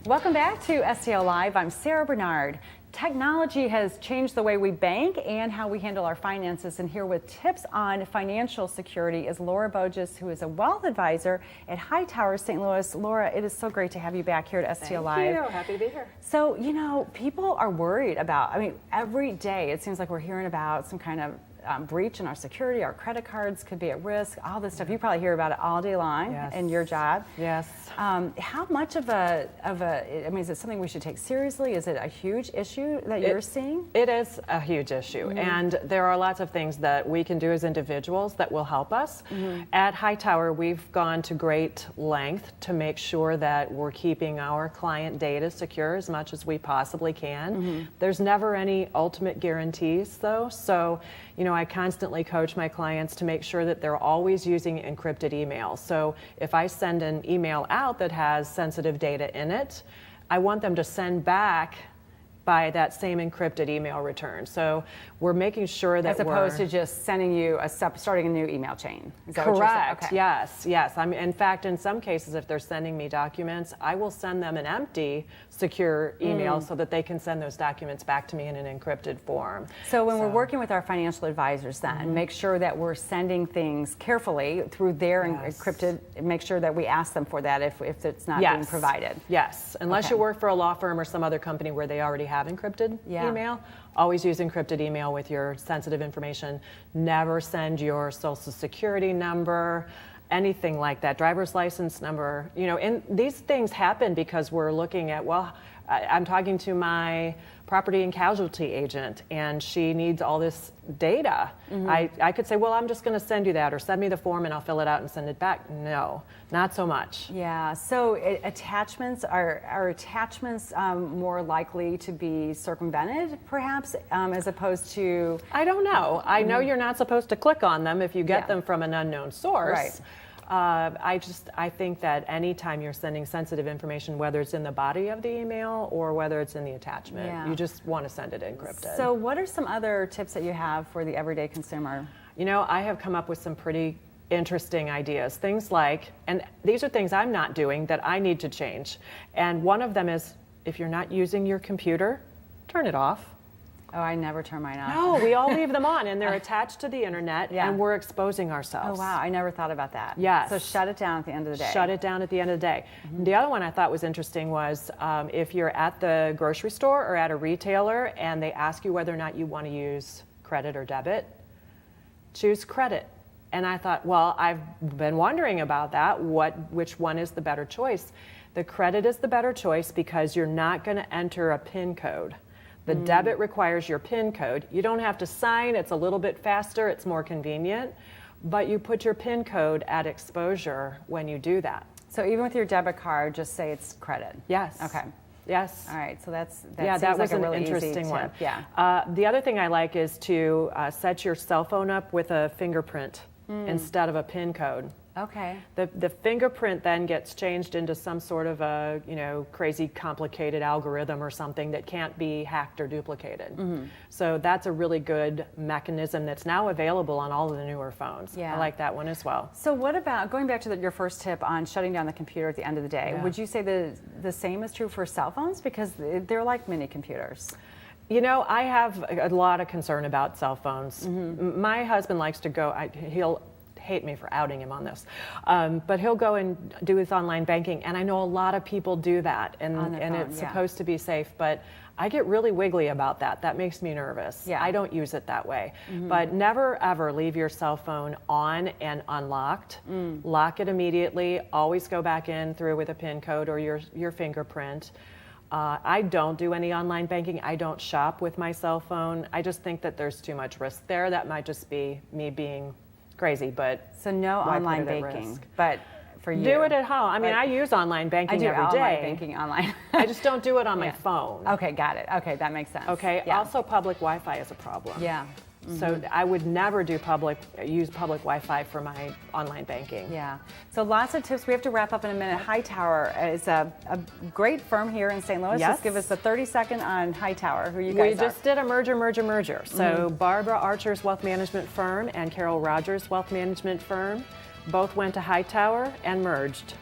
Welcome back to STL Live. I'm Sarah Bernard. Technology has changed the way we bank and how we handle our finances, and here with tips on financial security is Laura Boadges, who is a wealth advisor at HighTower St. Louis. Laura, it is so great to have you back here at STL Live. Thank you. Happy to be here. So, you know, people are worried about, every day it seems like we're hearing about some kind of breach in our security. Our credit cards could be at risk, all this stuff. You probably hear about it all day long in your job. Yes. How much of a, is it something we should take seriously? Is it a huge issue that you're seeing? It is a huge issue, and there are lots of things that we can do as individuals that will help us. At HighTower, we've gone to great length to make sure that we're keeping our client data secure as much as we possibly can. There's never any ultimate guarantees, though, so I constantly coach my clients to make sure that they're always using encrypted email. So if I send an email out that has sensitive data in it, I want them to send back by that same encrypted email return. So we're making sure that as opposed to just sending you starting a new email chain. Is that correct. What you're saying? Okay. Yes. In fact, in some cases, if they're sending me documents, I will send them an empty, secure email so that they can send those documents back to me in an encrypted form. So when we're working with our financial advisors, then make sure that we're sending things carefully through their encrypted. Make sure that we ask them for that if it's not being provided. Yes, unless you work for a law firm or some other company where they already have encrypted email. Always use encrypted email with your sensitive information. Never send your social security number, anything like that, driver's license number. And these things happen because we're looking at, I'm talking to my property and casualty agent and she needs all this data. I could say, I'm just going to send you that, or send me the form and I'll fill it out and send it back. No, not so much. Yeah, so attachments, are attachments more likely to be circumvented perhaps as opposed to? I don't know. I know you're not supposed to click on them if you get them from an unknown source. Right. I think that anytime you're sending sensitive information, whether it's in the body of the email or whether it's in the attachment, you just want to send it encrypted. So what are some other tips that you have for the everyday consumer? I have come up with some pretty interesting ideas. Things like, and these are things I'm not doing that I need to change. And one of them is, if you're not using your computer, turn it off. Oh, I never turn mine off. No, we all leave them on, and they're attached to the internet, and we're exposing ourselves. Oh, wow, I never thought about that. Yes. So shut it down at the end of the day. Shut it down at the end of the day. The other one I thought was interesting was if you're at the grocery store or at a retailer and they ask you whether or not you want to use credit or debit, choose credit. And I thought, I've been wondering about that. Which one is the better choice? The credit is the better choice because you're not going to enter a PIN code. The debit requires your PIN code. You don't have to sign. It's a little bit faster. It's more convenient. But you put your PIN code at exposure when you do that. So even with your debit card, just say it's credit. Yes. Okay. Yes. All right. So that that seems was like a really an interesting one. Tip. Yeah. The other thing I like is to set your cell phone up with a fingerprint instead of a PIN code. Okay. The fingerprint then gets changed into some sort of a crazy complicated algorithm or something that can't be hacked or duplicated. So that's a really good mechanism that's now available on all of the newer phones. Yeah. I like that one as well. So what about going back to your first tip on shutting down the computer at the end of the day? Yeah. Would you say the same is true for cell phones, because they're like mini computers? I have a lot of concern about cell phones. My husband likes to go. He'll hate me for outing him on this, but he'll go and do his online banking, and I know a lot of people do that, and it's supposed to be safe, but I get really wiggly about that. That makes me nervous. Yeah. I don't use it that way. But never ever leave your cell phone on and unlocked. Lock it immediately. Always go back in through with a PIN code or your fingerprint. I don't do any online banking. I don't shop with my cell phone. I just think that there's too much risk there. That might just be me being crazy, but so no online banking, but for you. Do it at home. I use online banking every day. I do online banking online. I just don't do it on my phone. Okay, got it. Okay, that makes sense. Okay, also public Wi-Fi is a problem. Yeah. So I would never use public Wi-Fi for my online banking. Yeah. So lots of tips. We have to wrap up in a minute. HighTower is a great firm here in St. Louis. Yes. Just give us a 30-second on HighTower, who you guys We just did a merger. So Barbara Archer's wealth management firm and Carol Rogers' wealth management firm both went to HighTower and merged.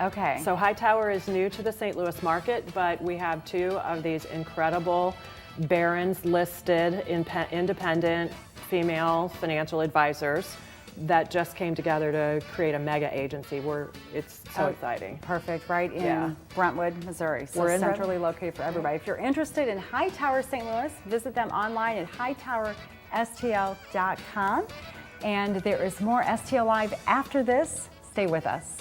Okay. So HighTower is new to the St. Louis market, but we have 2 of these incredible Barron's listed independent female financial advisors that just came together to create a mega agency. It's so exciting. Perfect, right in Brentwood, Missouri. So We're in centrally located for everybody. If you're interested in HighTower St. Louis, visit them online at HighTowerSTL.com. And there is more STL Live after this. Stay with us.